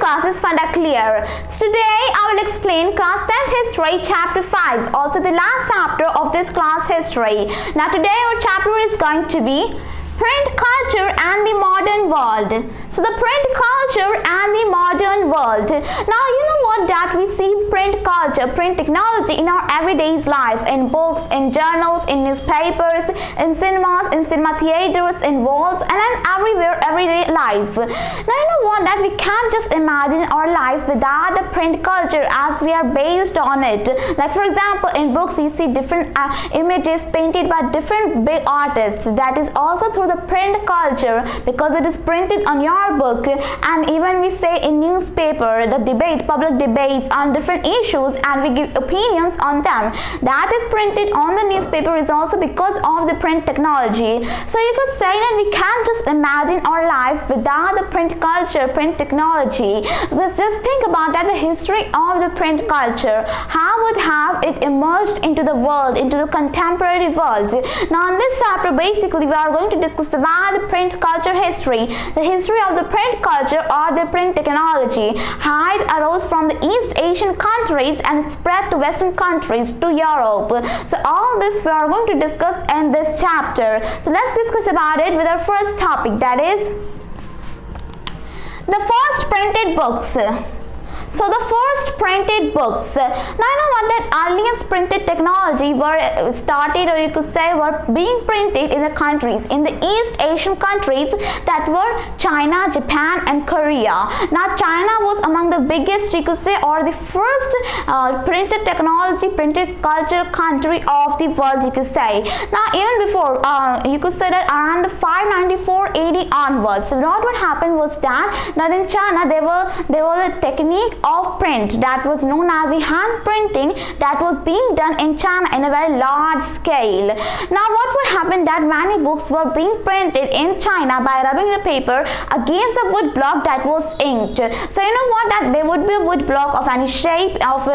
classes fund are clear. So today I will explain Class 10th History Chapter 5, also the last chapter of this class history. Now today our chapter is going to be Print Culture and the Modern World. So the print culture and the modern world. Now you know what, that we see print culture, print technology in our everyday life, in books, in journals, in newspapers, in cinemas, in cinema theaters, in walls, and in everywhere, everyday life. Now you know what, that we can't just imagine our life without the print culture, as we are based on it. Like for example, in books you see different images painted by different big artists. That is also through the print culture, because it is printed on your book. And even we say in newspaper, the public debates on different issues, and we give opinions on them, that is printed on the newspaper, is also because of the print technology. So you could say that we can't just imagine our life without the print culture, print technology. Let's just think about that, the history of the print culture, how would have it emerged into the world, into the contemporary world. Now in this chapter basically we are going to discuss about the print culture history, the history of the print culture or the print technology, how it arose from the East Asian countries and spread to Western countries, to Europe. So all this we are going to discuss in this chapter. So let's discuss about it with our first topic, that is the first printed books. So the first printed books. Now you know what, that earliest printed technology were started, or you could say were being printed in the countries, in the East Asian countries, that were China, Japan and Korea. Now China was among the biggest, you could say, or the first printed technology, printed culture country of the world, you could say. Now even before, you could say that around 594 AD onwards, so what happened was that in China there was a technique of print that was known as the hand printing, that was being done in China in a very large scale. Now what would happen, that many books were being printed in China by rubbing the paper against the wood block that was inked. So you know what, that there would be a wood block of any shape, of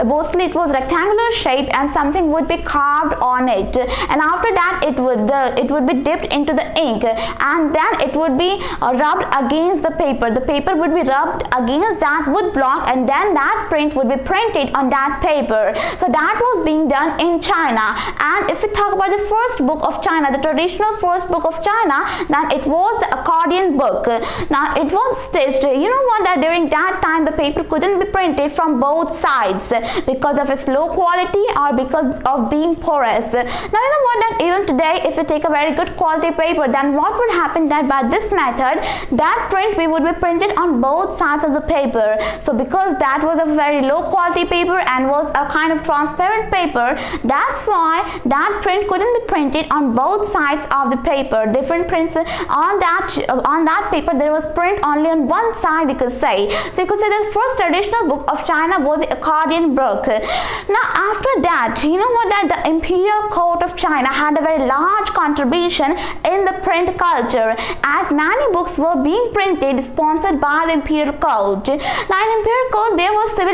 mostly it was rectangular shape, and something would be carved on it, and after that it would be dipped into the ink, and then it would be rubbed against the paper. The paper would be rubbed against that wood block, and then that print would be printed on that paper. So that was being done in China. And if we talk about the first book of China, the traditional first book of China, then it was the accordion book. Now it was stitched. You know what, that during that time the paper couldn't be printed from both sides because of its low quality or because of being porous. Now you know what, that even today if we take a very good quality paper, then what would happen, that by this method that print we would be printed on both sides of the paper. So because that was a very low quality paper and was a kind of transparent paper, that's why that print couldn't be printed on both sides of the paper. Different prints on that paper, there was print only on one side, you could say. So you could say the first traditional book of China was the accordion book. Now after that, you know what, that the imperial court of China had a very large contribution in the print culture, as many books were being printed sponsored by the imperial court. Now in imperial court there was civil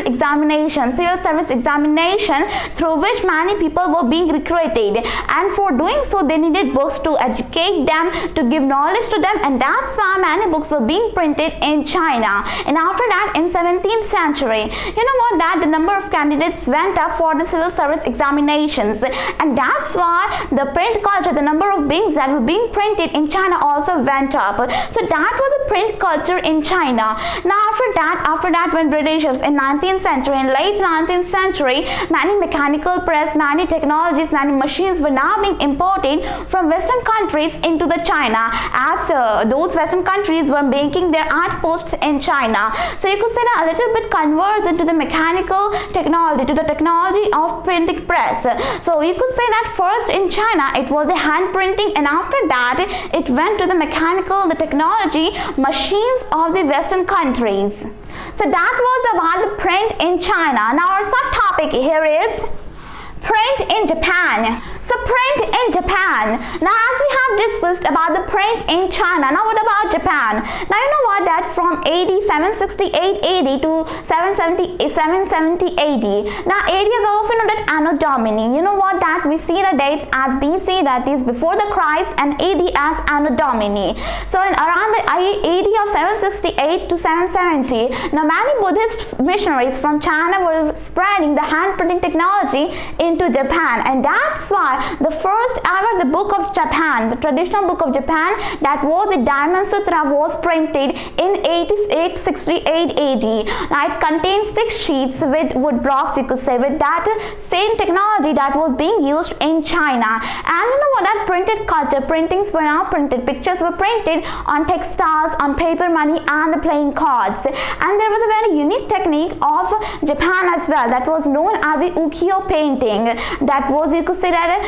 service examination, through which many people were being recruited, and for doing so they needed books to educate them, to give knowledge to them, and that's why many books were being printed in China. And after that, in 17th century, you know what, that the number of candidates went up for the civil service examinations, and that's why the print culture, the number of books that were being printed in China also went up. So that was the print culture in China. Now after that when Britishers in 19th century, in late 19th century, many mechanical press, many technologies, many machines were now being imported from Western countries into the China, as those Western countries were making their outposts in China. So you could say that a little bit converts into the mechanical technology, to the technology of printing press. So you could say that first in China it was a hand printing, and after that it went to the mechanical, the technology, machines of the Western countries. So that was about the print in China. Now our subtopic here is print in Japan. So print in Japan. Now as we have discussed about the print in China, now what about Japan? Now you know what, that from AD 768 AD to 770 AD. Now AD is also known as Anno Domini. You know what? what that we see the dates as BC, that is before the Christ, and AD as Anno Domini. So in around the AD of 768 to 770, now many Buddhist missionaries from China were spreading the hand printing technology into Japan, and that's why the first ever the book of Japan, the traditional book of Japan, that was the Diamond Sutra, was printed in 868 AD. Now it contains 6 sheets with wood blocks, you could say, with that same technology that was being used in China. And you know what, that printed culture, printings were now printed, pictures were printed on textiles, on paper money, and the playing cards. And there was a very unique technique of Japan as well, that was known as the ukiyo painting. That was, you could say that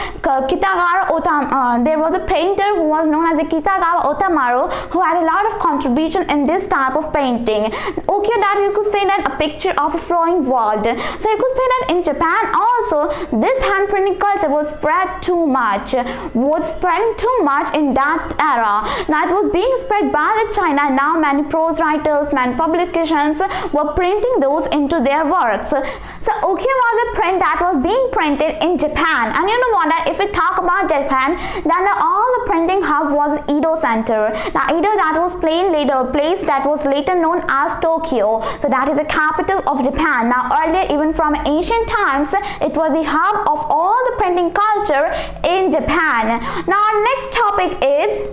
there was a painter who was known as the Kitagawa Otomaru, who had a lot of contribution in this type of painting. Ukiyo, that you could say that a picture of a flowing world. So you could say that in Japan also this hand printing culture was spread too much, in that era. Now it was being spread by the China, and now many prose writers, many publications were printing those into their works. So ukiyo was a print that was being printed in Japan. And you know what, that if we talk about Japan, then all the printing hub was Edo Center. Now Edo, that was place that was later known as Tokyo. So that is the capital of Japan. Now earlier, even from ancient times, it was the hub of all the printing culture in Japan. Now our next topic is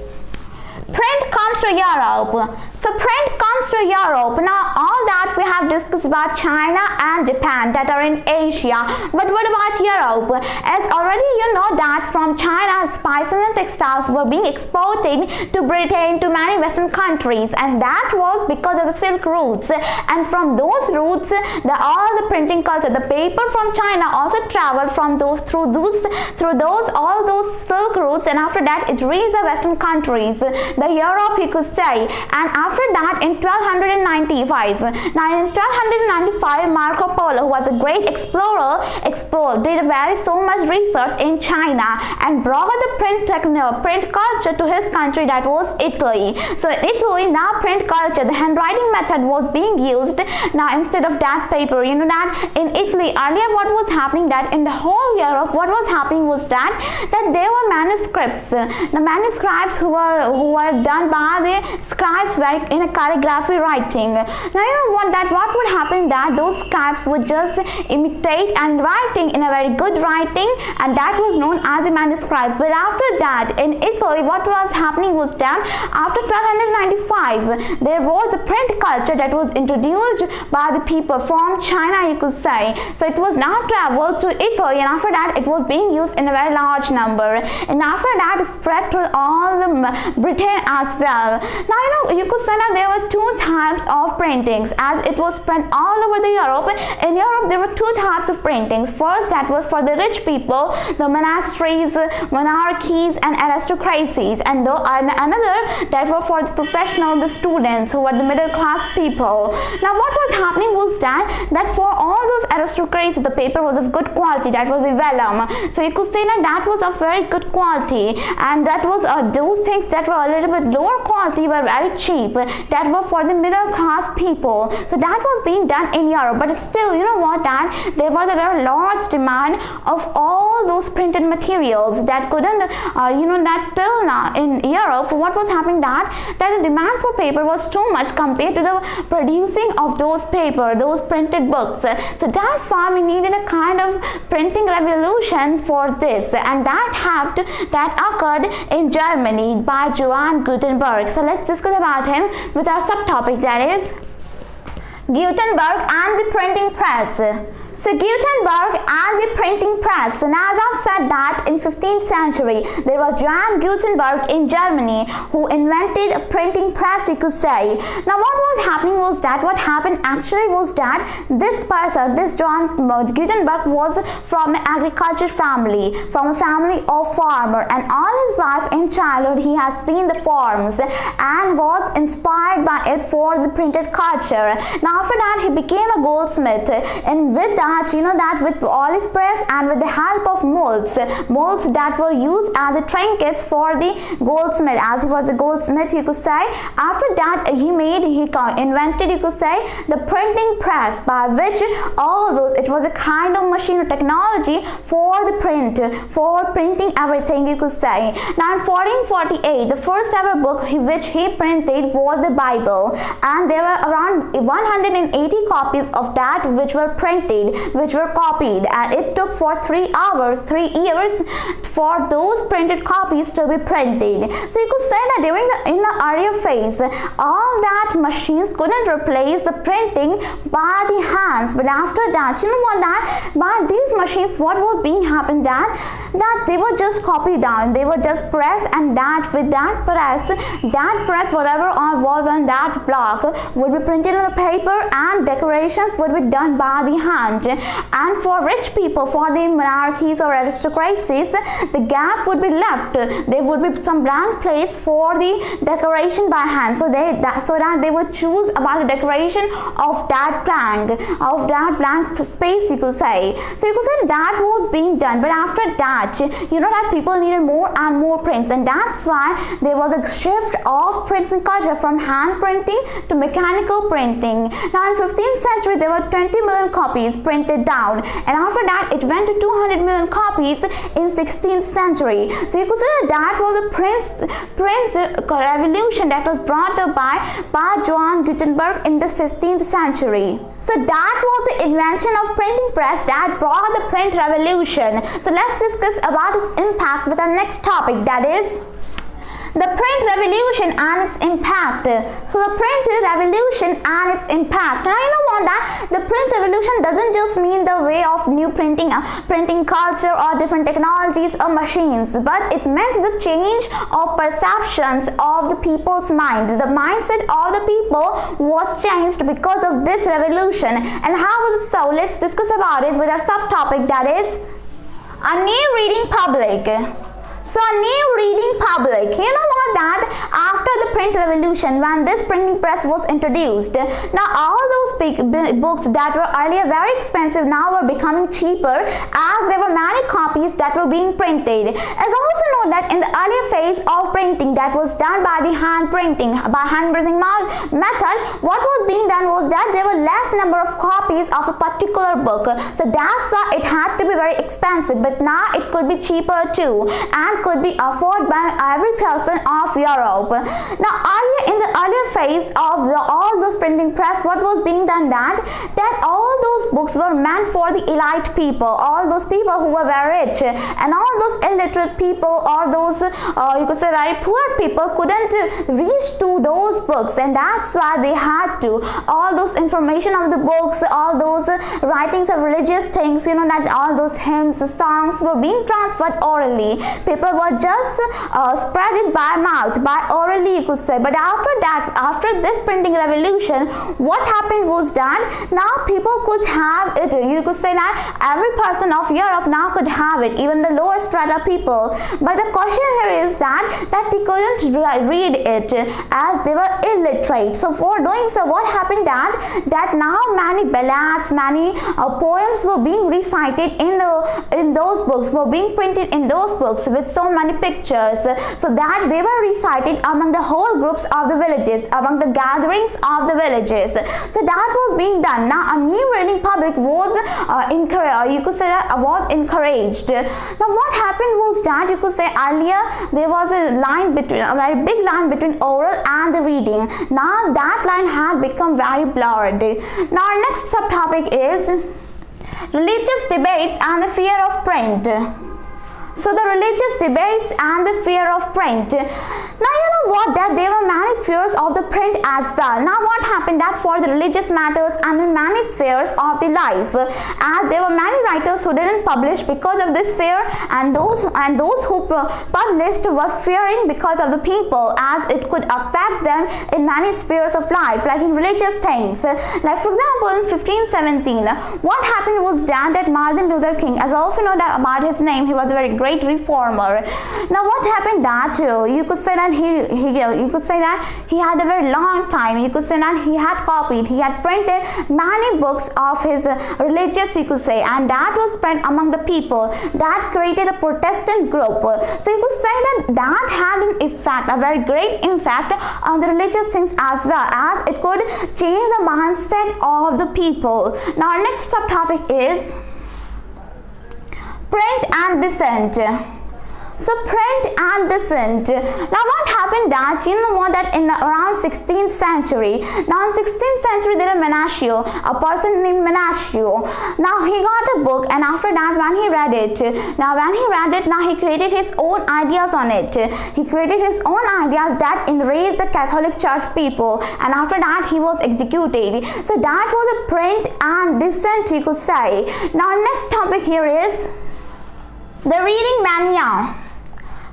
print comes to Europe. So print comes to Europe. Now all that we have discussed about China and Japan that are in Asia, but what about Europe? As already you know that from China, spices and textiles were being exported to Britain, to many Western countries, and that was because of the Silk routes. And from those routes, all the printing culture, the paper from China also traveled from all those Silk routes, and after that it reached the Western countries, the Europe, you could say. And after that, in 1295, Marco Polo, who was a great explorer, did so much research in China and brought the print culture to his country, that was Italy. So in Italy, now print culture, the handwriting method was being used now instead of that paper. You know that in Italy earlier what was happening, that in the whole Europe what was happening was that there were manuscripts. The manuscripts who were done by the scribes in a calligraphy writing. Now you know what would happen, that those scribes would just imitate and writing in a very good writing, and that was known as the manuscripts. But after that, in Italy, what was happening was that after 1295 there was a print culture that was introduced by the people from China, you could say. So it was now traveled to Italy, and after that it was being used in a very large number, and after that it spread to all the Britain as well. Now you know, you could say that there were 2 types of printings, as it was spread all over the Europe. In Europe there were 2 types of printings. First, that was for the rich people, the monasteries, monarchies, and aristocracies, and another that were for the professional, the students, who were the middle class people. Now what was happening was that for all those aristocracies, the paper was of good quality, that was the vellum. So you could say that was of very good quality, and that was those things that were a little bit lower quality were very cheap, that were for the middle class people. So that was being done in Europe. But still, you know what, that there was a very large demand of all those printed materials that couldn't that till now in Europe what was happening, that the demand for paper was too much compared to the producing of those printed books. So that's why we needed a kind of printing revolution for this, and that occurred in Germany by Johann Gutenberg. So let's discuss about him with our subtopic, that is Gutenberg and the printing press. So Gutenberg and the printing press. And as I've said that in 15th century there was Johann Gutenberg in Germany who invented a printing press, you could say. Now what was happening was that this person, this Johann Gutenberg, was from an agriculture family, from a family of farmer, and all his life in childhood he has seen the farms and was inspired by it for the printed culture. Now after that he became a goldsmith, and with that that, that with olive press and with the help of molds that were used as the trinkets for the goldsmith, as he was a goldsmith, you could say. After that, he invented, you could say, the printing press, by which all those, it was a kind of machine or technology for the for printing everything, you could say. Now in 1448, the first ever book which he printed was the Bible, and there were around 180 copies of that which were printed, which were copied, and it took for 3 years for those printed copies to be printed. So you could say that in the earlier phase, all that machines couldn't replace the printing by the hands, but after that, that by these machines, what was being happened, that they were just copied down, they were just pressed, and that with that press whatever was on that block would be printed on the paper, and decorations would be done by the hand. And for rich people, for the monarchies or aristocracies, the gap would be left. There would be some blank place for the decoration by hand, so that they would choose about the decoration of that blank space, you could say. So you could say that was being done, but after that, that people needed more and more prints, and that's why there was a shift of printing culture from hand printing to mechanical printing. Now in 15th century, there were 20 million copies printed down, and after that it went to 200 million copies in 16th century. So you could say that was a print revolution that was brought up by Johann Gutenberg in the 15th century. So that was the invention of printing press that brought the print revolution. So let's discuss about its impact with our next topic, that is the print revolution and its impact. So the print revolution and its impact. Now that the print revolution doesn't just mean the way of new printing culture or different technologies or machines, but it meant the change of perceptions of the people's mind. The mindset of the people was changed because of this revolution. And how was it so? Let's discuss about it with our subtopic, that is a new reading public. So a new reading public, that after the print revolution, when this printing press was introduced, now all those books that were earlier very expensive now were becoming cheaper, as there were many copies that were being printed. As also know that in the earlier phase of printing that was done by the hand printing method, what was being done was that there were less number of copies of a particular book, so that's why it had to be very expensive, but now it could be cheaper too, and could be afforded by every person of Europe. Now in the earlier phase of all those printing press, what was being done, that all those books were meant for the elite people, all those people who were very rich, and all those illiterate people or those you could say very poor people couldn't reach to those books, and that's why they had to, all those information of the books, all those writings of religious things, that all those hymns, songs were being transferred orally. People were just spread it by mouth, by orally, you could say. But after this printing revolution, what happened was that now people could have it. You could say that every person of Europe now could have it, even the lower strata people. But the question here is that they couldn't read it, as they were illiterate. So for doing so, what happened, that now many ballads, many poems were being recited in those books, were being printed in those books with so many pictures, so that they were recited among the whole groups of the villages, among the gatherings of the villages. So that was being done. Now a new reading public was was encouraged. Now what happened was that, you could say, earlier there was a very big line between oral and the reading. Now that line had become very blurred. Now our next subtopic is religious debates and the fear of print. So the religious debates and the fear of print. Now that there were many fears of the print as well. Now what happened, that for the religious matters and in many spheres of the life, as there were many writers who didn't publish because of this fear, and those who published were fearing because of the people, as it could affect them in many spheres of life, like in religious things. Like for example, in 1517, what happened was that Martin Luther King, as I also know that about his name, he was a very great great reformer. Now what happened that you could say that he had a very long time. You could say that he had copied, he had printed many books of his religious, you could say, and that was spread among the people. That created a Protestant group. So you could say that had an effect, a very great impact on the religious things as well, as it could change the mindset of the people. Now our next subtopic is print and dissent. So print and dissent. Now what happened that, you know what, that in around 16th century, now in 16th century there is Manasio, a person named Manasio. Now he got a book, and after that when he read it, now he created his own ideas on it. He created his own ideas that enraged the Catholic Church people, and after that he was executed. So that was a print and dissent, you could say. Now next topic here is the reading mania.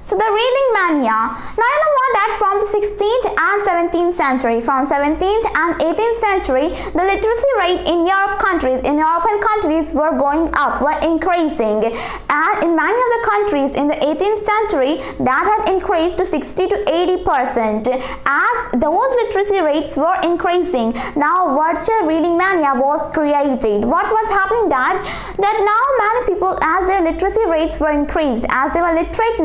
So the reading mania. Now you know what, that from the 16th and 17th century, from 17th and 18th century, the literacy rate in European countries were going up, were increasing, and in many of the countries in the 18th century that had increased to 60 to 80%. As those literacy rates were increasing, now virtual reading mania was created. What was happening that now many people, as their literacy rates were increased, as they were literate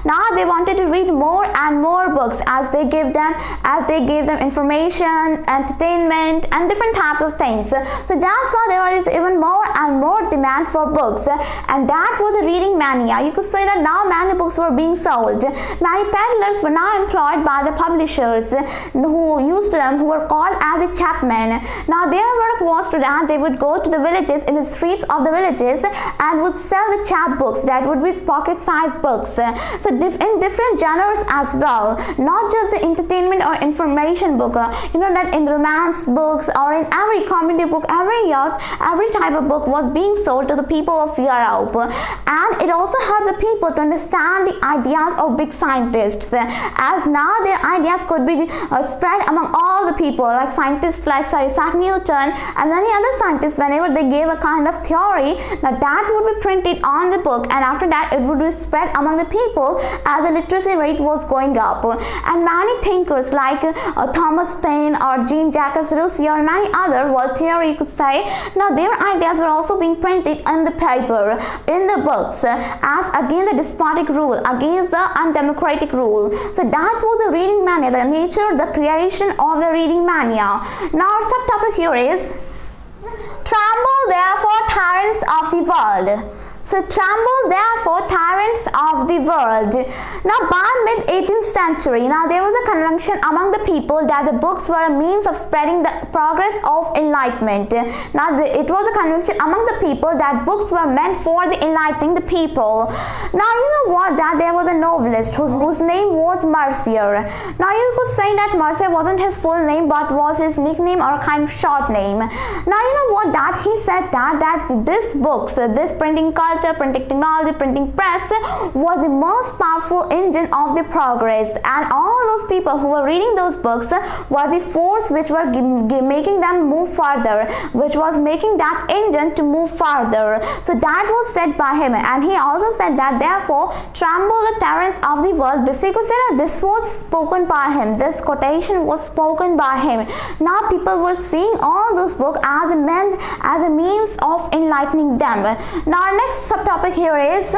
now they wanted to read more and more books, as they gave them information, entertainment, and different types of things. So that's why there was even more and more demand for books, and that was the reading mania. You could say that now many books were being sold. Many peddlers were now employed by the publishers who were called as the chapmen. Now their work was to that they would go to the villages, in the streets of the villages, and would sell the chap books, that would be pocket-sized books. So in different genres as well, not just the entertainment or information book. You know that in romance books or in every comedy book, every type of book was being sold to the people of Europe, and it also helped the people to understand the ideas of big scientists, as now their ideas could be spread among all the people, like scientists like Isaac Newton and many other scientists. Whenever they gave a kind of theory, that would be printed on the book, and after that it would be spread among the people as the literacy rate was going up. And many thinkers like Thomas Paine or Jean-Jacques Rousseau or many other, Voltaire, you could say, now their ideas were also being printed in the paper, in the books, as against the despotic rule, against the undemocratic rule. So that was the reading mania, the nature, the creation of the reading mania. Now our subtopic here is tremble therefore tyrants of the world. So tremble therefore tyrants of the world. Now by mid-18th century, now there was a conviction among the people that the books were a means of spreading the progress of enlightenment. Now it was a conviction among the people that books were meant for the enlightening the people. Now you know what, that there was a novelist whose name was Mercier. Now you could say that Mercier wasn't his full name, but was his nickname or a kind of short name. Now you know what, that he said that this books, this printing culture, printing technology, printing press was the most powerful engine of the progress, and all those people who were reading those books were the force which were making them move further, which was making that engine to move further. So that was said by him, and he also said that therefore tremble the tyrants of the world. So you could say that this was spoken by him, this quotation was spoken by him. Now people were seeing all those books as a means of enlightening them. Now our next subtopic here is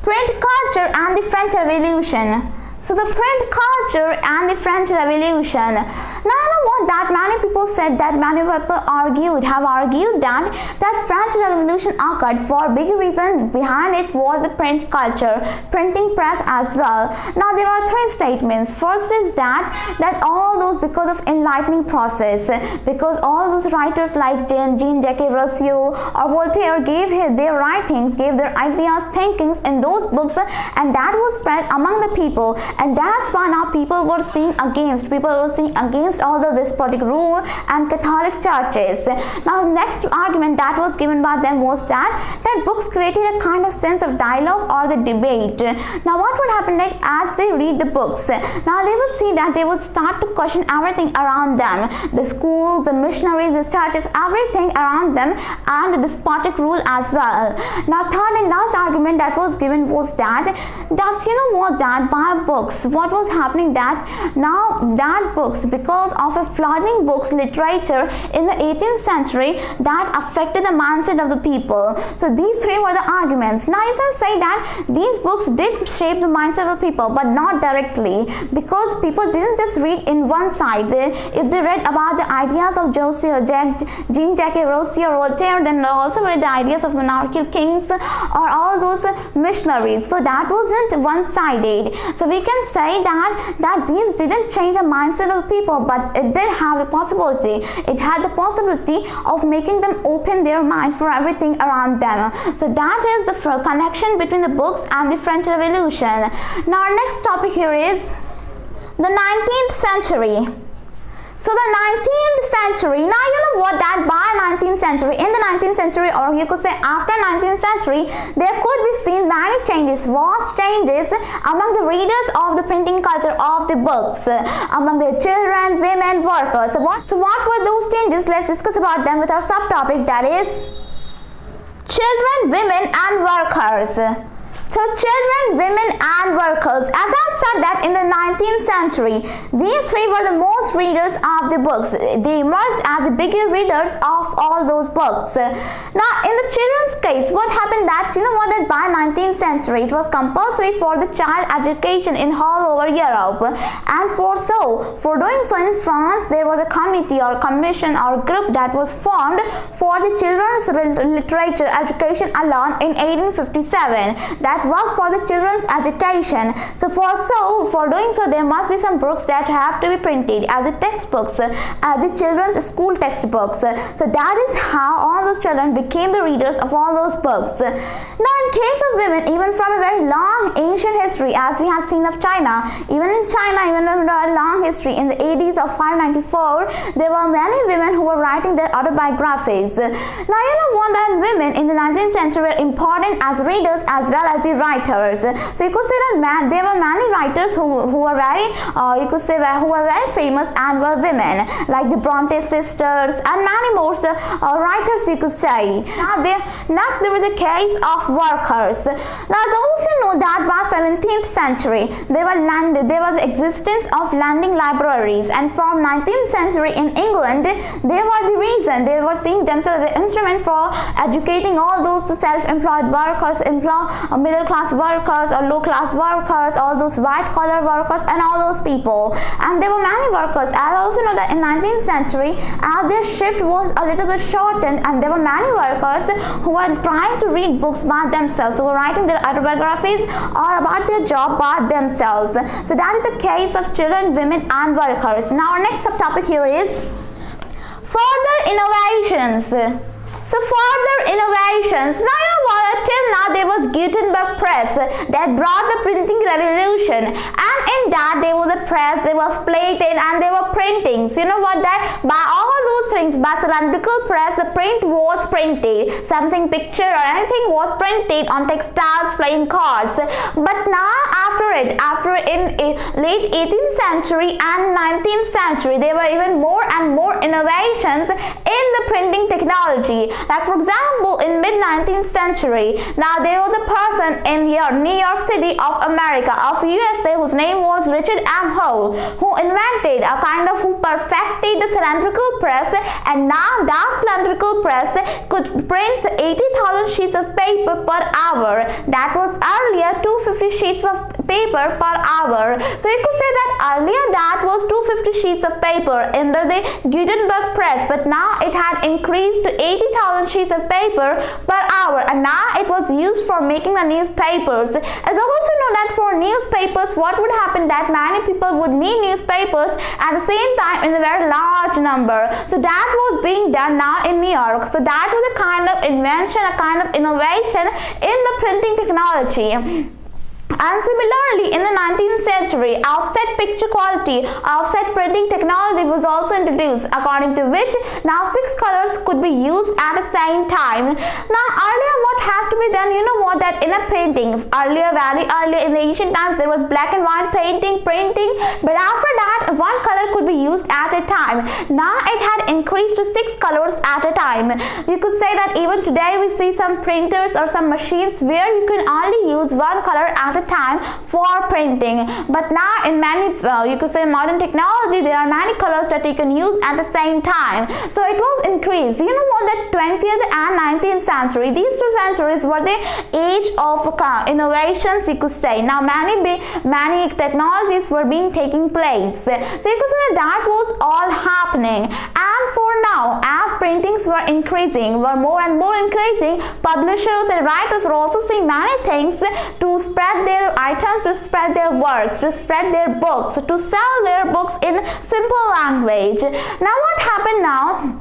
print culture and the French Revolution. So the print culture and the French Revolution. Now you know what, that many people said, that many people have argued that French Revolution occurred for big reason behind it was the print culture, printing press as well. Now there are three statements. First is that all those because of enlightening process, because all those writers like Jean-Jacques Rousseau or Voltaire gave their writings, gave their ideas, thinkings in those books, and that was spread among the people. And that's why now people were seeing against all of this despotic rule and Catholic churches. Now next argument that was given by them was that books created a kind of sense of dialogue or the debate. Now what would happen, like as they read the books, now they would see that they would start to question everything around them, the schools, the missionaries, the churches, everything around them, and the despotic rule as well. Now third and last argument that was given was that you know what, that by books, what was happening, that now that books, because of a flooding books literature in the 18th century, that affected the mindset of the people. So these three were the arguments. Now you can say that these books did shape the mindset of the people, but not directly, because people didn't just read in one side. If they read about the ideas of Jean-Jacques Rousseau or Voltaire, then they also read the ideas of monarchical kings or all those missionaries. So that wasn't one-sided. So we can say that these didn't change the mindset of people, but it did have the possibility. It had the possibility of making them open their mind for everything around them. So that is the connection between the books and the French Revolution. Now our next topic here is the 19th century. So the 19th century, now you know what, that by 19th century, in the 19th century, or you could say after 19th century, there could be seen many changes, vast changes among the readers of the printing culture of the books, among the children, women, workers. So what were those changes? Let's discuss about them with our subtopic, that is children, women and workers. So children, women and workers. As I said that in the 19th century, these three were the most readers of the books. They emerged as the bigger readers of all those books. Now in the children's case, what happened, that you know what, that by 19th century it was compulsory for the child education in all over Europe, and for doing so in France there was a committee or commission or group that was formed for the children's literature education alone in 1857 that worked for the children's education. So for doing so, there must be some books that have to be printed as the textbooks, as the children's school textbooks. So that is how all those children became the readers of all those books. Now in case of women, even from a very long ancient history, as we had seen of China, even in a long history, in the ADs of 594, there were many women who were writing their autobiographies. Now you know what, that women in the 19th century were important as readers as well as the writers. So you could say that there were many writers who were very who were very famous and were women, like the Bronte sisters and many more writers you could say. Next there was a case of workers. Now as all of you know that by 17th century there was existence of landing libraries, and from 19th century in England they were the reason, they were seeing themselves as an instrument for educating all those self-employed workers, middle class workers or low class workers, all those white collar workers and all those people. And there were many workers, as also know that in 19th century, as their shift was a little bit shortened, and there were many workers who were trying to read books by themselves, who were writing their autobiographies or about their job by themselves. So that is the case of children, women and workers. Now our next subtopic here is further innovations. So further innovations. Now you know what, till now there was Gutenberg press that brought the printing revolution, and in that there was a press, there was plating and there were printings. You know what, that by all those things, by cylindrical press, the print was printed, something picture or anything was printed on textiles, playing cards. But now after in late 18th century and 19th century, there were even more and more innovations in the printing technology. Like for example, in mid-19th century, now there was a person in New York City of America, of USA, whose name was Richard M. Hole, who perfected the cylindrical press, and now that cylindrical press could print 80,000 sheets of paper per hour. That was earlier 250 sheets of paper per hour. So you could say that earlier that was 250 sheets of paper under the Gutenberg press, but now it had increased to 80,000 sheets of paper per hour, and now it was used for making the newspapers. As also know that for newspapers, what would happen, that many people would need newspapers at the same time in a very large number. So that was being done now in New York. So that was a kind of invention, a kind of innovation in the printing technology. And similarly, in the 19th century, offset picture quality, offset printing technology was also introduced, according to which now 6 colors could be used at the same time. Now earlier what has to be done, you know what, that in a painting, very earlier in the ancient times there was black and white painting, printing, but after that one color could be used at a time. Now it had increased to 6 colors at a time. You could say that even today we see some printers or some machines where you can only use one color at a time for printing, but now in many you could say modern technology there are many colors that you can use at the same time. So it was increased. You know what, that 20th and 19th century, these two centuries were the age of innovations, you could say. Now many technologies were being taking place, so you could say that was all happening. And for now, as printings were increasing, were more and more increasing, publishers and writers were also seeing many things to spread their items, to spread their works, to spread their books, to sell their books in simple language. Now what happened now?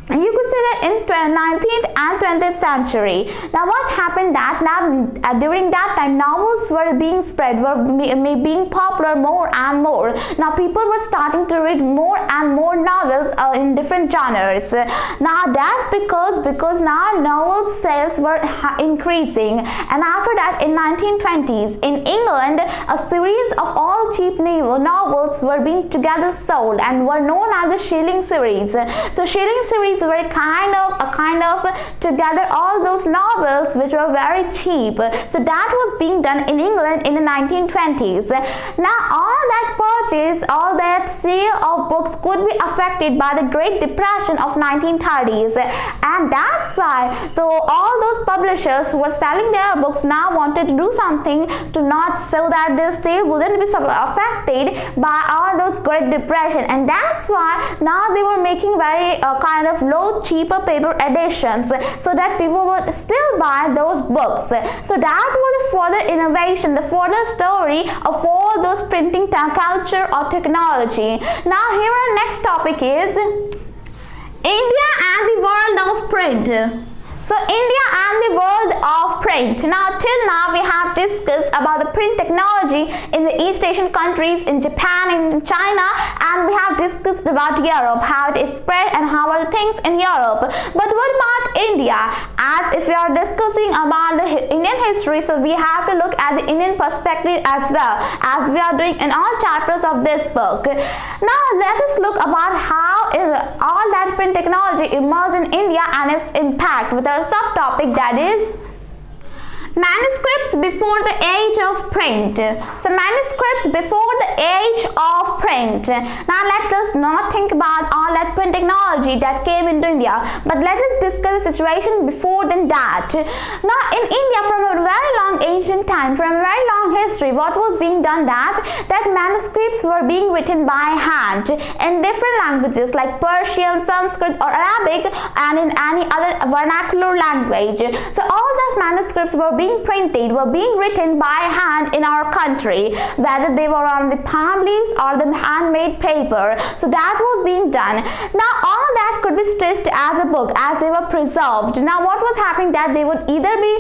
You could say that in 19th and 20th century, now what happened that now during that time novels were being spread, were being popular more and more. Now people were starting to read more and more novels in different genres. Now that's because now novel sales were increasing, and after that in 1920s in England a series of all cheap novels were being together sold and were known as the shilling series. So shilling series were a kind of together all those novels which were very cheap. So that was being done in England in the 1920s. Now all that purchase, all that sale of books could be affected by the Great Depression of 1930s, and that's why so all those publishers who were selling their books now wanted to do something to not so that their sale wouldn't be affected by all those Great Depression, and that's why now they were making very kind of low cheaper paper editions so that people would still buy those books. So that was the further innovation, the further story of all those printing culture or technology. Now here our next topic is India and the world of print. So India and the world of print. Now till now we have discussed about the print technology in the East Asian countries, in Japan, in China, and we have discussed about Europe, how it is spread and how are the things in Europe. But what about India? As if we are discussing about the Indian history, so we have to look at the Indian perspective as well, as we are doing in all chapters of this book. Now let us look about how all that print technology emerged in India and its impact with our subtopic, that is manuscripts before the age of print. So manuscripts before the age of print. Now let us not think about all that print technology that came into India, but let us discuss the situation before than that. Now in India, from a very long ancient time, from a very long history, what was being done that manuscripts were being written by hand in different languages like Persian, Sanskrit or Arabic, and in any other vernacular language. So all those manuscripts were being printed, were being written by hand in our country, whether they were on the palm leaves or the handmade paper. So that was being done. Now all that could be stitched as a book as they were preserved. Now what was happening that they would either be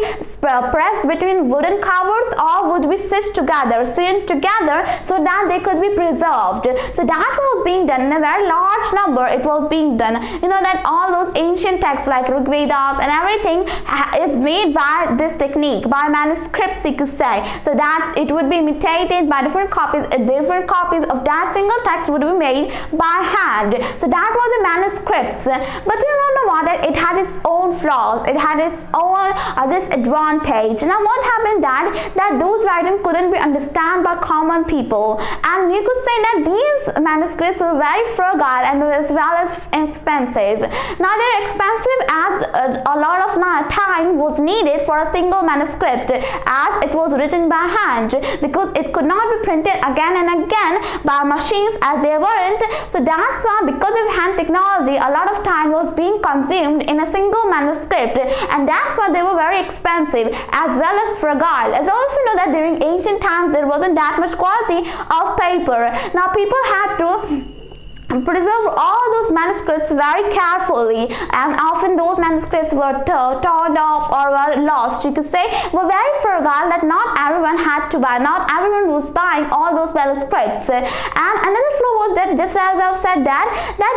pressed between wooden covers or would be stitched together, sewn together so that they could be preserved. So that was being done in a very large number. It was being done. You know that all those ancient texts like Rig Vedas and everything is made by this technique, by manuscripts, you could say, so that it would be imitated by different copies of that single text would be made by hand. So that was the manuscripts. But you know what, that it had its own flaws, it had its own disadvantage. Now what happened that those writings couldn't be understood by common people, and you could say that these manuscripts were very fragile and as well as expensive. Now they're expensive as a lot of time was needed for a single manuscript, as it was written by hand, because it could not be printed again and again by machines as they weren't. So that's why, because of hand technology, a lot of time was being consumed in a single manuscript, and that's why they were very expensive as well as fragile. As also know that during ancient times there wasn't that much quality of paper. Now people had to preserved all those manuscripts very carefully, and often those manuscripts were torn off or were lost, you could say, were very fragile, that not everyone had to buy, not everyone was buying all those manuscripts. And another flaw was that, just as I've said, that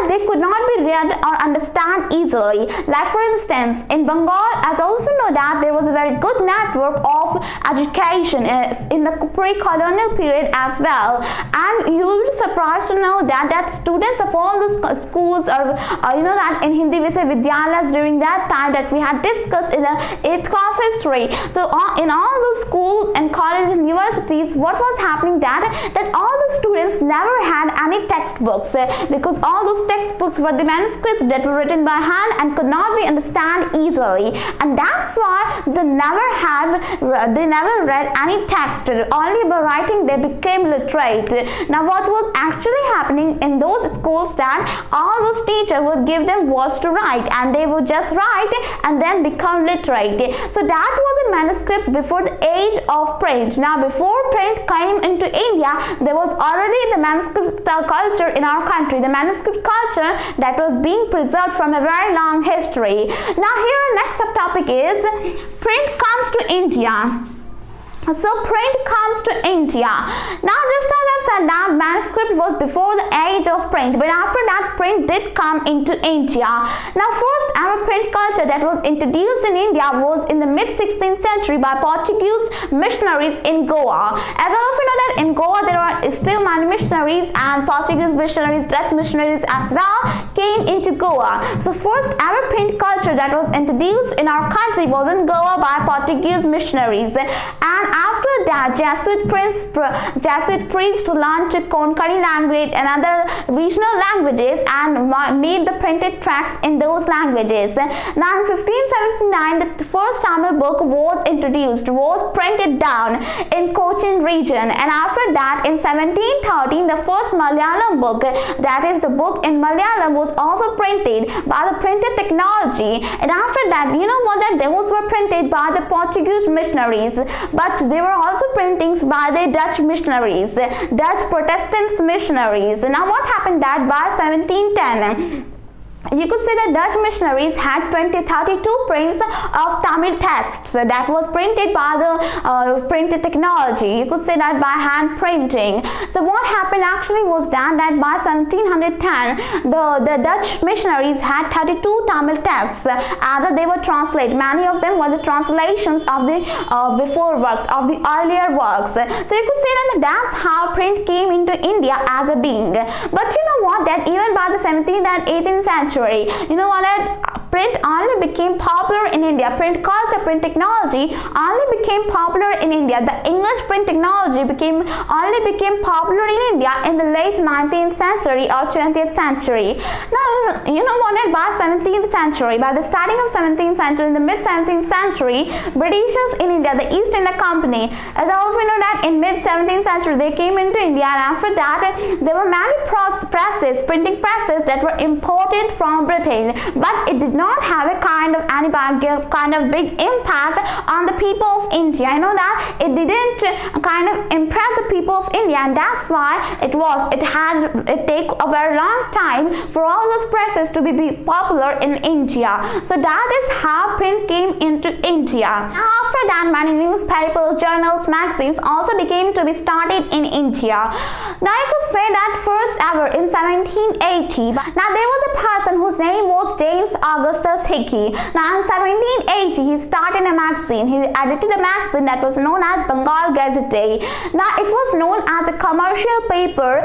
they could not be read or understand easily. Like for instance, in Bengal, as also know that there was a very good network of education in the pre-colonial period as well, and you will be surprised to know that students of all the schools, or you know that in Hindi we say Vidyalayas during that time that we had discussed in the 8th class history. So in all those schools and colleges and universities, what was happening that all the students never had any textbooks, because all those textbooks were the manuscripts that were written by hand and could not be understood easily, and that's why they never read any text. Only by writing they became literate. Now what was actually happening in those schools, that all those teachers would give them words to write, and they would just write and then become literate. So that was the manuscripts before the age of print. Now before print came into India, there was already the manuscript culture in our country, the manuscript culture that was being preserved from a very long history. Now here next subtopic is print comes to India. So print comes to India. Now just as I've said that manuscript was before the age of print, but after that print did come into India. Now first ever print culture that was introduced in India was in the mid 16th century by Portuguese missionaries in Goa. As I also know that in Goa there are still many missionaries, and Portuguese missionaries, Dutch missionaries as well came into Goa. So first ever print culture that was introduced in our country was in Goa by Portuguese missionaries, and after that Jesuit priests learned Konkani language and other regional languages and made the printed tracts in those languages. Now in 1579 the first Tamil book was introduced, was printed down in Cochin region, and after that in 1713 the first Malayalam book, that is the book in Malayalam, was also printed by the printed technology. And after that, you know what, that those were printed by the Portuguese missionaries, but they were also printings by the Dutch missionaries, Dutch Protestant missionaries. Now what happened that by 1710 you could say that Dutch missionaries had 32 prints of Tamil texts that was printed by the printed technology. You could say that by hand printing. So what happened actually was that by 1710 the Dutch missionaries had 32 Tamil texts, either they were translated. Many of them were the translations of the before works, of the earlier works. So you could say that that's how print came into India as a being. But you know what, that even by the 17th and 18th century, you know what, print only became popular in India. Print culture, print technology only became popular in India. The English print technology only became popular in India in the late 19th century or 20th century. Now you know what, by 17th century, by the starting of 17th century, in the mid 17th century, Britishers in India, the East India Company, as I also know that in mid 17th century they came into India, and after that there were many presses, printing presses that were imported from Britain, but it did not have a kind of big impact on the people of India. I know that it didn't kind of impress the people of India, and that's why it take a very long time for all those presses to be popular in India. So that is how print came into India. Now after that, many newspapers, journals, magazines also became to be started in India. Now you could say that first ever in 1780, now there was a person whose name was James Augustus Hickey. Now in 1780 he started a magazine. He edited a magazine that was known as Bengal Gazette. Now it was known as a commercial paper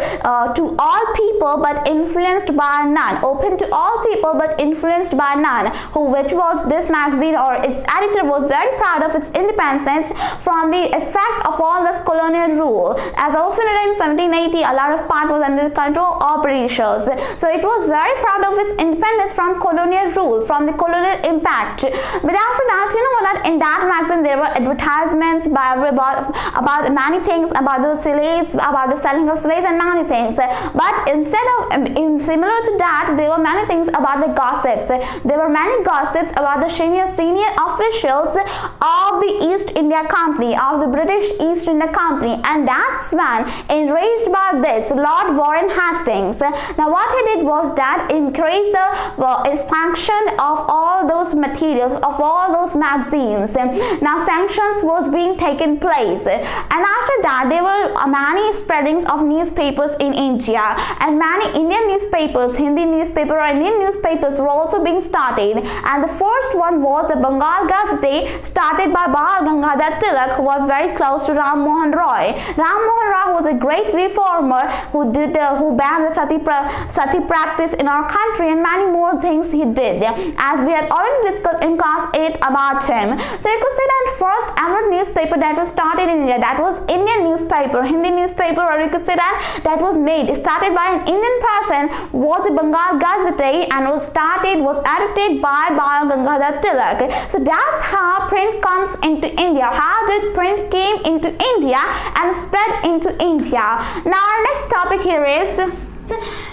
to all people but influenced by none, open to all people but influenced by none. Which was this magazine, or its editor was very proud of its independence from the effect of all this colonial rule. As also in 1780 a lot of part was under the control of Britishers, so it was very proud of its independence from colonial rule, from the colonial impact. But after that, you know what, in that magazine there were advertisements about many things, about the slaves, about the selling of slaves and many things. But instead of similar to that, there were many things about the gossips. There were many gossips about the senior officials of the East India Company, of the British East India Company, and that's when, enraged by this, Lord Warren Hastings, now what he did was that increased the sanction of all those materials, of all those magazines. Now sanctions was being taken place, and after that there were many spreadings of newspapers in India, and many Indian newspapers, Hindi newspaper or Indian newspapers were also being started, and the first one was the Bengal Gazette, started by Bal Gangadhar Tilak, who was very close to Ram Mohan Roy. Ram Mohan Roy was a great reformer who banned the sati practice in our country, and many more things he did, as we had already discussed in class 8 about him. So you could say that first ever newspaper that was started in India, that was Indian newspaper, Hindi newspaper, or you could say that was started by an Indian person, was the Bengal Gazette, and was edited by Bal Gangadhar Tilak. So that's how print comes into India. How did print came into India and spread into India? Now our next topic here is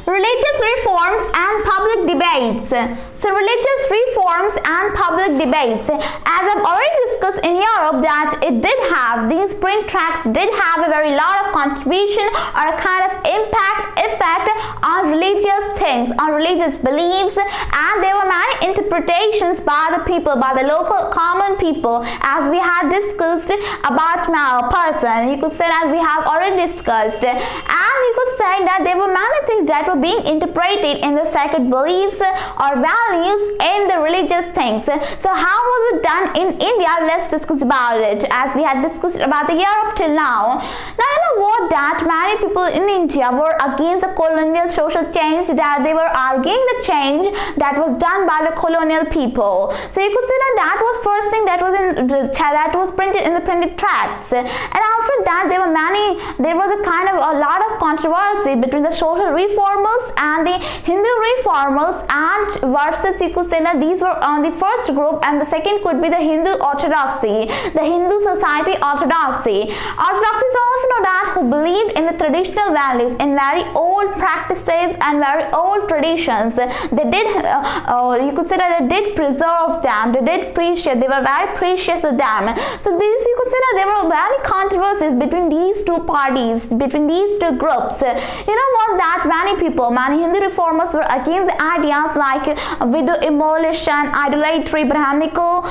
religious reforms and public debates. So religious reforms and public debates, as I've already discussed in Europe, that it did have, these print tracts did have a very lot of contribution or a kind of effect on religious things, on religious beliefs, and there were many interpretations by the people, by the local common people, as we had discussed about my person. You could say that we have already discussed, and you could say that there were many things that were being interpreted in the sacred beliefs or values in the religious things. So how was it done in India? Let's discuss about it, as we had discussed about the Europe till now. Now you know what, that many people in India were against the colonial social change, that they were arguing the change that was done by the colonial people. So you could say that was first thing that was printed in the printed tracts, and after that there was a lot of controversy between the social reformers and the Hindu reformers, and versus you could say that these were on the first group, and the second could be the Hindu orthodoxy, the Hindu society orthodoxy. Orthodoxy is also know that who believed in the traditional values, in very old practices and very old traditions. They did, you could say that they did preserve them, they did appreciate, they were very precious to them. So these, you could say that there were many controversies between these two parties, between these two groups. You know what, that many Hindu reformers were against the ideas like widow immolation, idolatry, Brahminical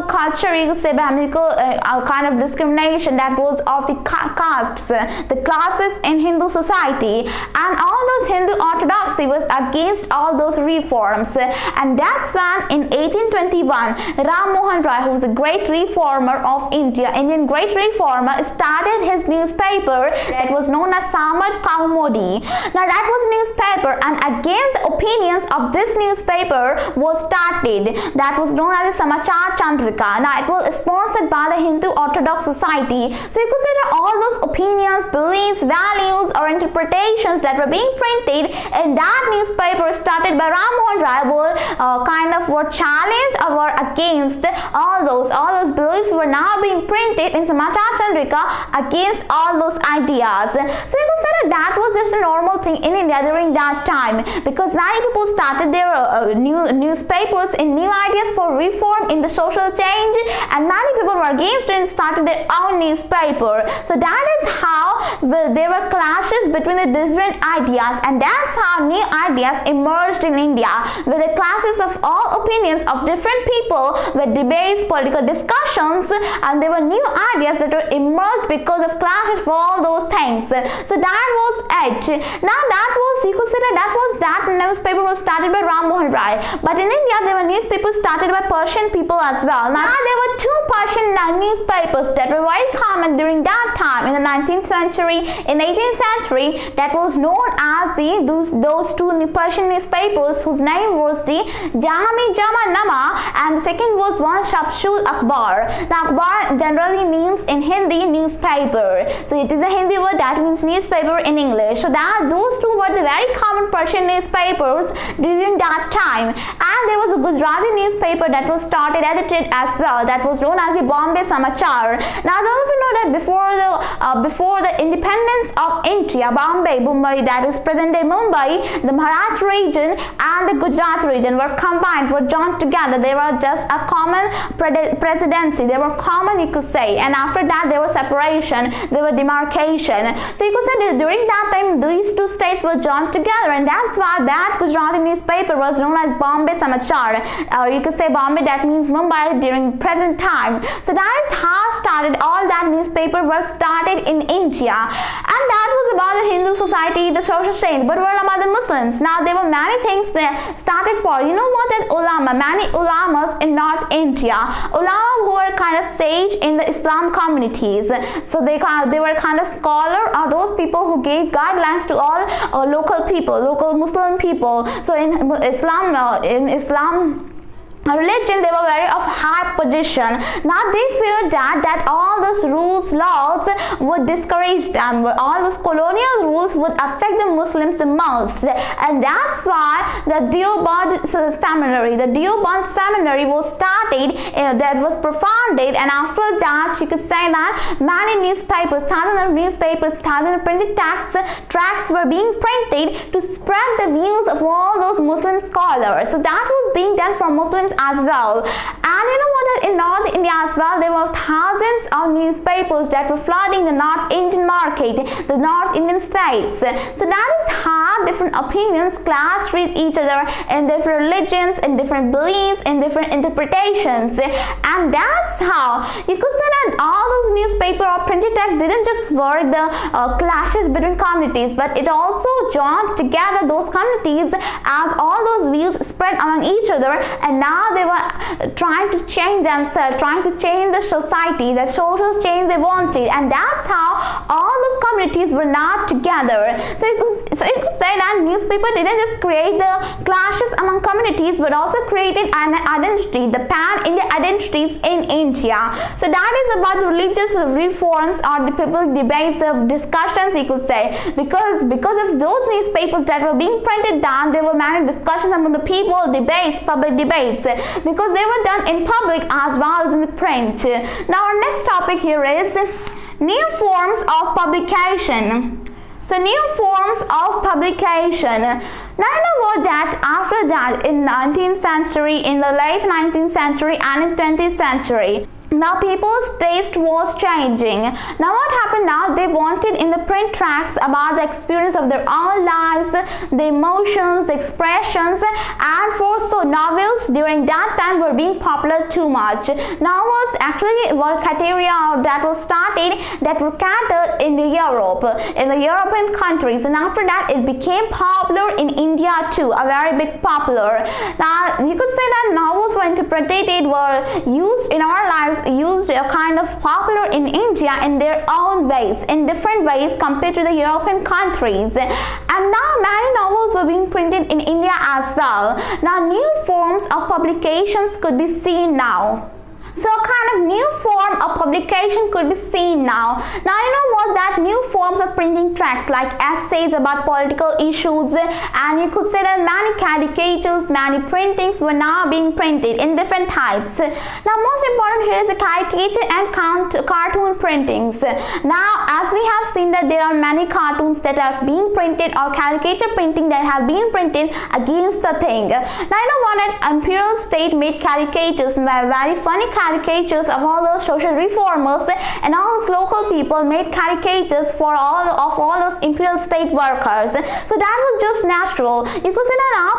culture, you could say Brahminical kind of discrimination that was of the castes, the classes in Hindu society, and all those Hindu orthodoxy was against all those reforms. And that's when in 1821 Ram Mohan Roy, who was a great reformer of India, Indian great reformer, started his newspaper that was known as Samad Kaumudi. Now that was newspaper, and again the opinions of this newspaper was started, that was known as the Samachar Chandrika. Now it was sponsored by the Hindu Orthodox Society. So you could say that all those opinions, beliefs, values or interpretations that were being printed in that newspaper started by Ram Mohan Roy were challenged or were against all those beliefs were now being printed in Samachar Chandrika against all those ideas. So you could say that was just a normal thing in India during that time, because many people started their new newspapers in new ideas for reform in the social change, and many people were against it and started their own newspaper. So that is how there were clashes between the different ideas, and that's how new ideas emerged in India, with the clashes of all opinions of different people, with debates, political discussions, and there were new ideas that were emerged because of clashes for all those things. So that was it. Now that was, you could say that newspaper was started by Ram Mohan Roy, but in India there were newspapers started by Persian people as well. Now there were two Persian newspapers that were very common during that time in the 19th century century. In 18th century, that was known as those two Persian newspapers whose name was the Jami Jama Nama, and the second was one Shamsul Akhbar. The Akhbar generally means in Hindi newspaper. So it is a Hindi word that means newspaper in English. So that those two were the very common Persian newspapers during that time. And there was a Gujarati newspaper that was started edited as well, that was known as the Bombay Samachar. Now I also know that before the independence of India, Mumbai, that is present day Mumbai, the Maharashtra region and the Gujarat region were combined, were joined together. They were just a common presidency. They were common, you could say. And after that, there was separation, there were demarcation. So you could say that during that time, these two states were joined together, and that's why that Gujarati newspaper was known as Bombay Samachar, or you could say Bombay, that means Mumbai during present time. So that is how started all that newspaper work started in India, and that was about the Hindu society, the social change. But what about the Muslims? Now there were many things that started for, you know what, that ulama, many ulamas in North India, ulama who were kind of sage in the Islam communities. So they were kind of scholar, or those people who gave guidelines to all local people, local Muslim people. So in Islam religion, they were very of high position. Now they feared that all those rules, laws would discourage them, all those colonial rules would affect the Muslims the most, and that's why the Deoband seminary was started, that was profounded. And after that, you could say that many newspapers, thousands of newspapers, thousands of printed tracts were being printed to spread the views of all those Muslim scholars. So that was being done for Muslims as well. And you know what, in North India as well, there were thousands of newspapers that were flooding the North Indian market, the North Indian states. So that is how different opinions clashed with each other in different religions, in different beliefs, in different interpretations. And that's how you could say that all those newspaper or printed text didn't just work the clashes between communities, but it also joined together those communities as all those views spread among each other. And now they were trying to change themselves, trying to change the society, the social change they wanted, and that's how all those communities were not together. So you could say that newspaper didn't just create the clashes among communities, but also created an identity, the pan-India identities in India. So that is about the religious reforms or the public debates of discussions, you could say, because of those newspapers that were being printed down, there were many discussions among the people, debates, public debates, because they were done in public as well as in the print. Now our next topic here is new forms of publication. So new forms of publication. Now you know what, that after that in 19th century, in the late 19th century and in 20th century, now people's taste was changing. Now what happened now, they wanted in the print tracts about the experience of their own lives, the emotions, the expressions, and for so novels during that time were being popular too much. Novels actually were criteria that was started, that were catered in Europe, in the European countries, and after that it became popular in India too, a very big popular. Now you could say that novels were interpreted, were used in our lives, used a kind of popular in India in their own ways, in different ways compared to the European countries. And now many novels were being printed in India as well. Now new forms of publications could be seen now. So a kind of new form of publication could be seen now. Now you know what, that new forms of printing tracts like essays about political issues, and you could say that many caricatures, many printings were now being printed in different types. Now most important here is the caricature and cartoon printings. Now as we have seen that there are many cartoons that are being printed, or caricature printing that have been printed against the thing. Now you know what, an imperial state made caricatures, very funny caricatures of all those social reformers, and all those local people made caricatures for all those imperial state workers. So that was just natural. You could say that now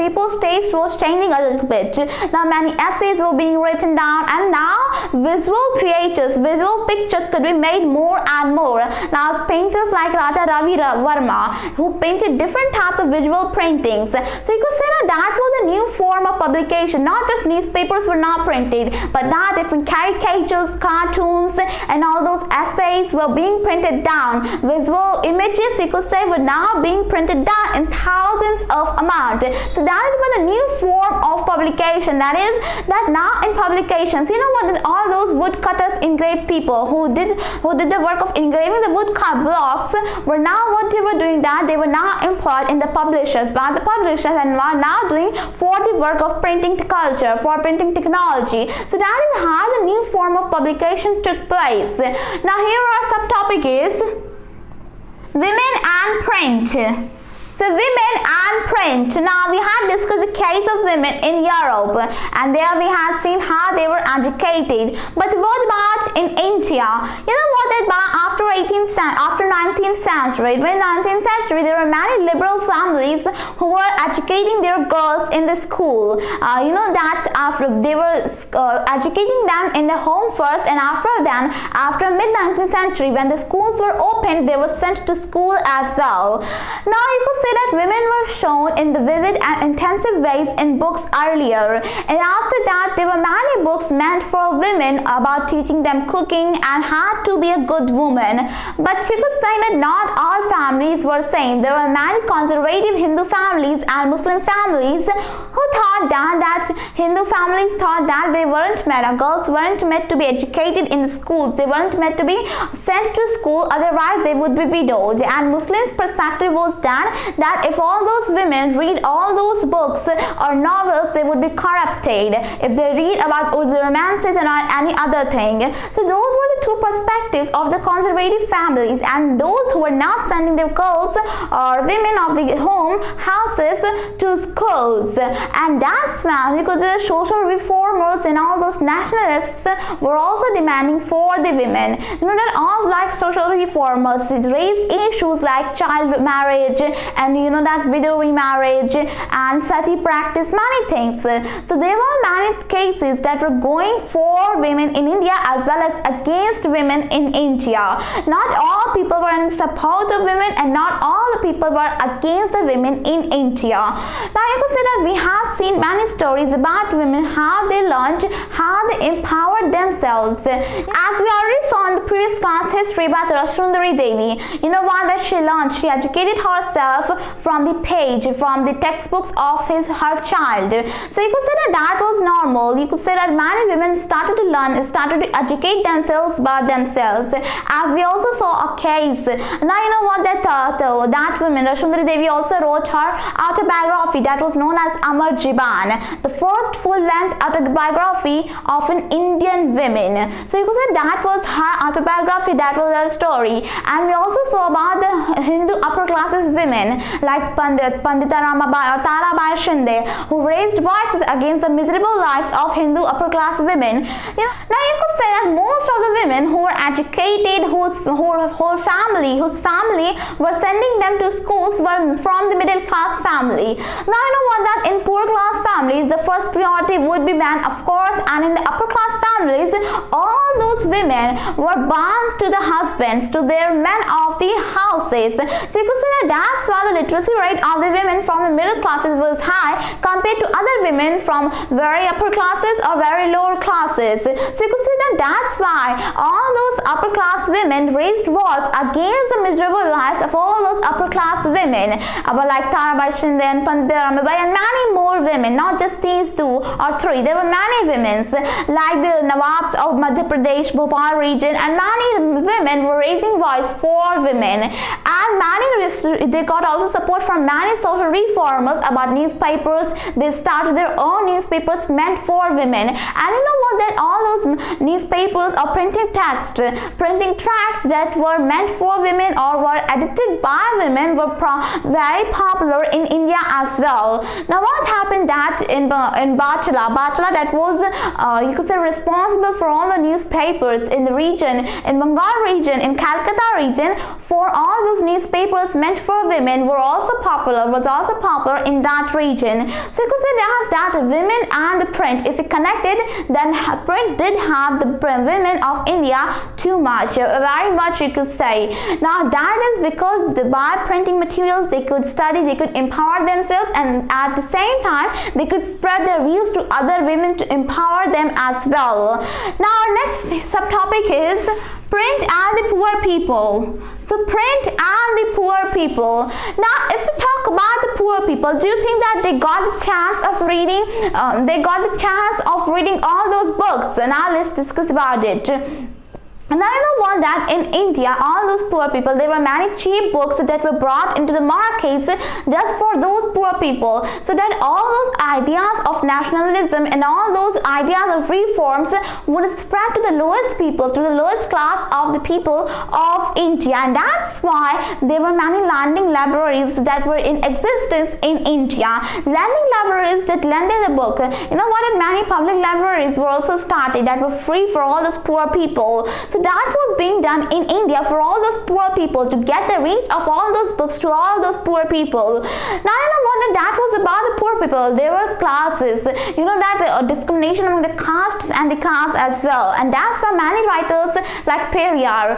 people's taste was changing a little bit. Now many essays were being written down, and now visual creatures, visual pictures could be made more and more. Now painters like Raja Ravi Verma, who painted different types of visual printings. So you could say that was a new form of publication. Not just newspapers were not printed, but that different caricatures, cartoons, and all those essays were being printed down. Visual images, you could say, were now being printed down in thousands of amount. So that is about the new form of publication. That is that now in publications, you know what, all those woodcutters, engraved people who did the work of engraving the woodcut blocks were now what they were doing, that they were now employed in the publishers by the publishers and were now doing for the work of printing culture, for printing technology. So that is how the new form of publication took place. Now here our subtopic is women and print. So women and print. Now we had discussed the case of women in Europe, and there we had seen how they were educated. But what about in India? You know what? After 19th century, during 19th century, there were many liberal families who were educating their girls in the school. You know that after they were educating them in the home first, and after mid-19th century, when the schools were opened, they were sent to school as well. Now you could say that women were shown in the vivid and intensive ways in books earlier, and after that there were many books meant for women about teaching them cooking and how to be a good woman. But you could say that not all families were same. There were many conservative Hindu families and Muslim families who thought that Hindu families thought that they weren't meant, girls weren't meant to be educated in the schools, they weren't meant to be sent to school, otherwise they would be widowed. And Muslims' perspective was that if all those women read all those books or novels, they would be corrupted if they read about the romances and any other thing. So those were the two perspectives of the conservative families, and those who were not sending their girls or women of the home houses to schools. And that's when, because the social reformers and all those nationalists were also demanding for the women. You know that all like social reformers raised issues like child marriage and you know that widow remarriage and sati practice, many things. So there were many cases that were going for women in India as well as against women in India. Not all people were in support of women, and not all the people were against the women in India. Now you could say that we have seen many stories about women, how they learned, how they empowered themselves. As we already saw in the previous class history about Sundari Devi, you know what that she learned? She educated herself from the page, from the textbooks of her child. So you could say that was normal. You could say that many women started to learn, started to educate themselves by themselves. As we also saw a case. Now you know what, that woman, Sundari Devi, also wrote her autobiography that was known as Amar Jiban, the first full-length autobiography of an Indian woman. So you could say that was her autobiography, that was her story. And we also saw about the Hindu upper classes women like Pandita Ramabai or Tarabai Shinde, who raised voices against the miserable lives of Hindu upper class women. Now you could say that most of the women who were educated, whose family were sending them to schools were from the middle class family. Now you know what, that in poor class families the first priority would be men, of course, and in the upper class families all those women were bound to the husbands, to their men of the houses. So you could say that that's why the literacy rate of the women from the middle classes was high compared to other women from very upper classes or very lower classes. So you could say that that's why all those upper class women raised wars against the miserable lives of all those upper class women, like Tarabai Shinde and Pandita Ramabai and many more women, not just these two or three. There were many women like the Nawabs of Madhya Pradesh, Bhopal region, and many women were raising voice for women. And they got also support from many social reformers about newspapers. They started their own newspapers meant for women. And you know what, that all those newspapers or printing tracts that were meant for women or were edited by women were very popular in India as well. Now what happened that in Batala that was you could say responsible for all the newspapers newspapers in the region, in Bengal region, in Calcutta region, for all those newspapers meant for women was also popular in that region. So you could say that women and the print, if it connected, then print did have the women of India too much, very much you could say. Now that is because by printing materials they could study, they could empower themselves, and at the same time they could spread their views to other women to empower them as well. Now our next subtopic is print and the poor people. So print and the poor people. Now if we talk about the poor people, do you think that they got the chance of reading all those books? Now let's discuss about it. And I know that in India, all those poor people, there were many cheap books that were brought into the markets just for those poor people, so that all those ideas of nationalism and all those ideas of reforms would spread to the lowest people, to the lowest class of the people of India. And that's why there were many lending libraries that were in existence in India. Lending libraries that lended the book. You know what? Many public libraries were also started that were free for all those poor people. So that was being done in India for all those poor people, to get the reach of all those books to all those poor people. Now you know what, that was about the poor people. There were classes, you know, that discrimination among the castes and the castes as well. And that's why many writers like Periyar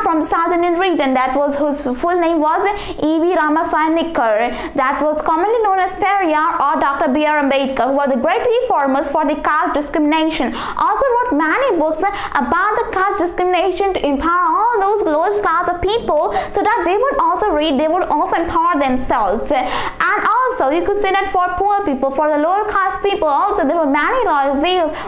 from the South Indian region, that was whose full name was E.V. Ramaswamy, that was commonly known as Periyar or Dr. B.R. Ambedkar, who were the great reformers for the caste discrimination, also wrote many books about the caste discrimination to empower all those lowest class of people, so that they would also read, they would also empower themselves. And also you could say that for poor people, for the lower class people, also there were many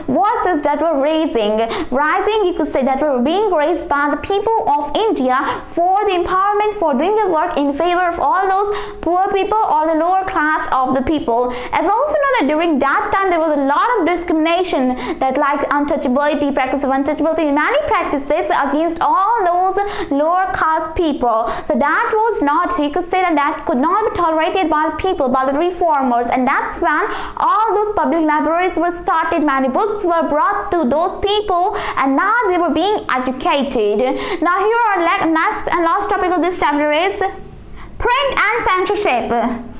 voices that were rising, you could say, that were being raised by the people of India for the empowerment, for doing the work in favor of all those poor people or the lower class of the people. As also know that during that time there was a lot of discrimination, that like untouchability, practice of untouchability, many practices against all those lower caste people. So that was not, you could say that could not be tolerated by the people, by the reformers. And that's when all those public libraries were started, many books were brought to those people, and now they were being educated. Now here our next and last topic of this chapter is print and censorship.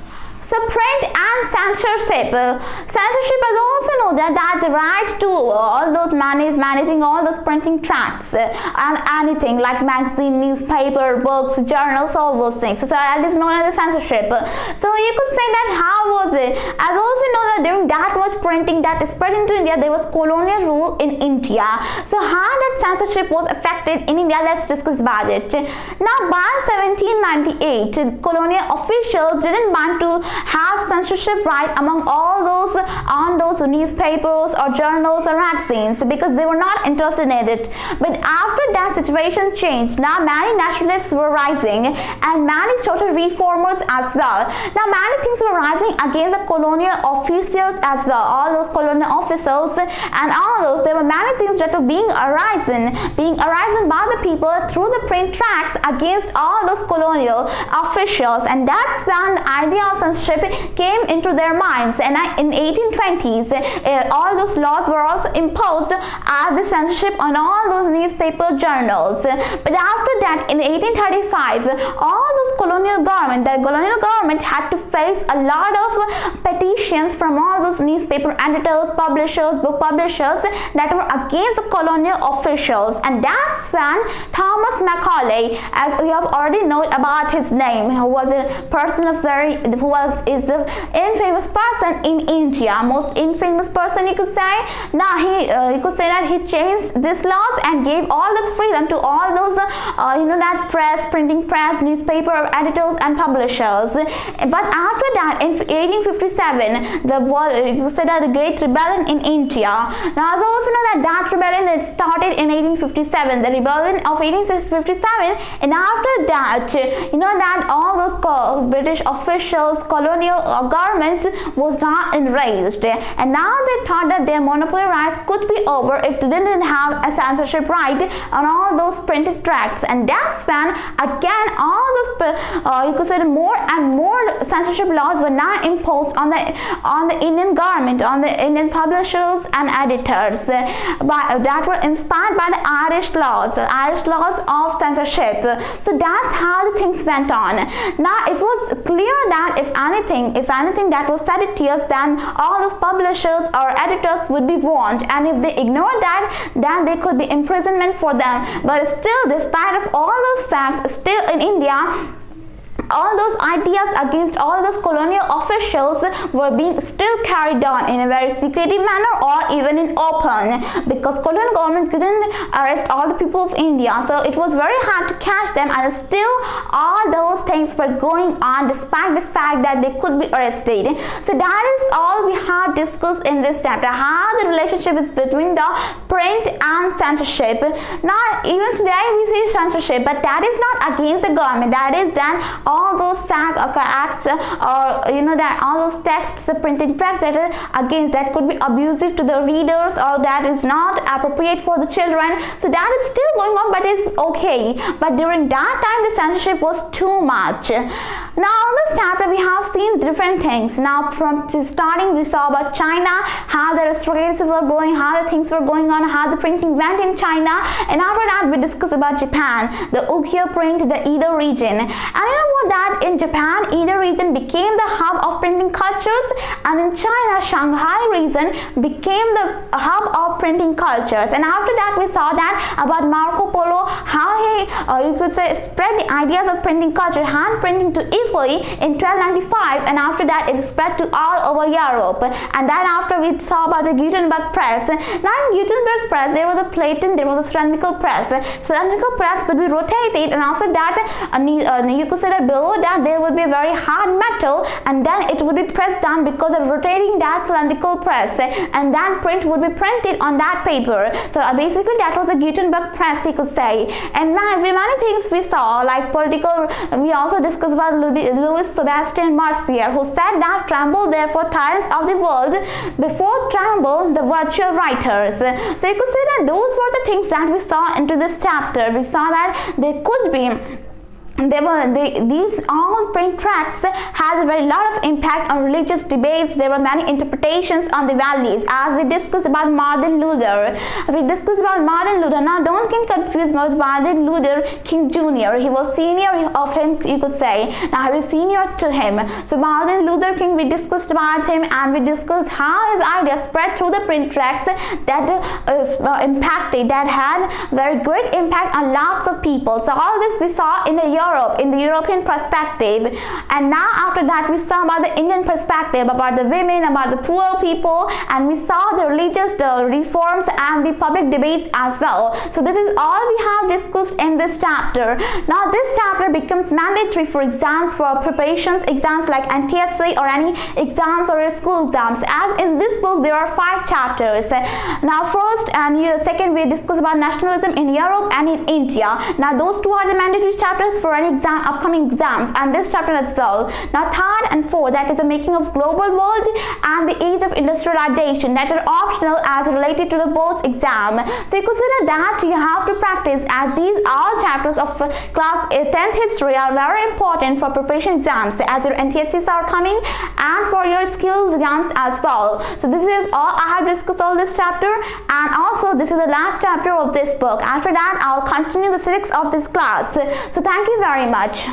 So print and censorship. Censorship, as often know that the right to all those managing all those printing tracts and anything like magazine, newspaper, books, journals, all those things. So that is known as the censorship. So you could say that how was it? As also know that during that much printing that spread into India, there was colonial rule in India. So how that censorship was affected in India, let's discuss about it. Now by 1798, colonial officials didn't want to have censorship right among all those on those newspapers or journals or magazines, because they were not interested in it. But after that situation changed, now many nationalists were rising and many social reformers as well. Now many things were rising against the colonial officials as well, all those colonial officials and all those. There were many things that were being arisen by the people through the print tracts against all those colonial officials. And that's when the idea of censorship came into their minds. And in 1820s, all those laws were also imposed as the censorship on all those newspaper journals. But after that, in 1835, all those colonial government had to face a lot of petitions from all those newspaper editors, publishers, book publishers that were against the colonial officials. And that's when Thomas Macaulay, as we have already known about his name, who was a person of is the infamous person in India, most infamous person you could say. Now you could say that he changed these laws and gave all this freedom to all those that press, printing press, newspaper editors and publishers. But after that, in 1857, you could say that the Great Rebellion in India. Now as also know that rebellion started in 1857, the rebellion of 1857, and after that, that all those British officials, colonial government was not enraged, and now they thought that their monopoly rights could be over if they didn't have a censorship right on all those printed tracts. And that's when again all those you could say more and more censorship laws were now imposed on the Indian government, on the Indian publishers and editors, that were inspired by the Irish laws of censorship. So that's how the things went on. Now it was clear that if anything that was seditious, then all those publishers or editors would be warned, and if they ignored that, then there could be imprisonment for them. But still, despite of all those facts, still in India, all those ideas against all those colonial officials were being still carried on in a very secretive manner or even in open, because colonial government couldn't arrest all the people of India, so it was very hard to catch them, and still all those things were going on despite the fact that they could be arrested. So that is all we have discussed in this chapter, how the relationship is between the print and censorship. Now even today we see censorship, but that is not against the government, that is then all those acts, or that all those texts, the printing text that is against, that could be abusive to the readers, or that is not appropriate for the children. So that is still going on, but it's okay. But during that time the censorship was too much. Now in this chapter we have seen different things. Now from starting we saw about China, how the restrictions were going, how the things were going on, how the printing went in China, and after that we discussed about Japan, the ukiyo print, the Edo region. And you know what, that in Japan, Edo region became the hub of printing cultures, and in China, Shanghai region became the hub of printing cultures. And after that we saw that about Marco Polo, how he you could say spread the ideas of printing culture, hand printing to Italy in 1295, and after that it spread to all over Europe. And then after we saw about the Gutenberg press. Now in Gutenberg press there was a platen, there was a cylindrical press. Cylindrical press would be rotated, and after that you could say that below that there would be a very hard metal, and then it would be pressed down because of rotating that cylindrical press, and then print would be printed on that paper. So basically that was a Gutenberg press, you could say. And many things we saw, like political, we also discussed about Louis Sebastian Mercier, who said that tremble therefore tyrants of the world, before tremble the virtual writers. So you could say that those were the things that we saw into this chapter. We saw that there could be these all print tracts had a very lot of impact on religious debates. There were many interpretations on the values, as we discussed about Martin Luther. Now don't get confused with Martin Luther King Jr. He was senior of him, you could say. Now he was senior to him. So Martin Luther King, we discussed about him, and we discussed how his ideas spread through the print tracts that impacted, that had very great impact on lots of people. So all this we saw in the European perspective. And now after that we saw about the Indian perspective, about the women, about the poor people, and we saw the religious reforms and the public debates as well. So this is all we have discussed in this chapter. Now this chapter becomes mandatory for exams, for preparations, exams like NCERT or any exams or school exams, as in this book there are 5 chapters. Now first and second we discuss about nationalism in Europe and in India. Now those 2 are the mandatory chapters for any upcoming exams, and this chapter as well. Now third and fourth, that is the making of global world and the age of industrialization, that are optional as related to the board's exam. So you consider that you have to practice, as these all chapters of class 10th history are very important for preparation exams, as your NCERTs are coming, and for your skills exams as well. So this is all I have discussed all this chapter, and also this is the last chapter of this book. After that I'll continue the civics of this class. So thank you very much.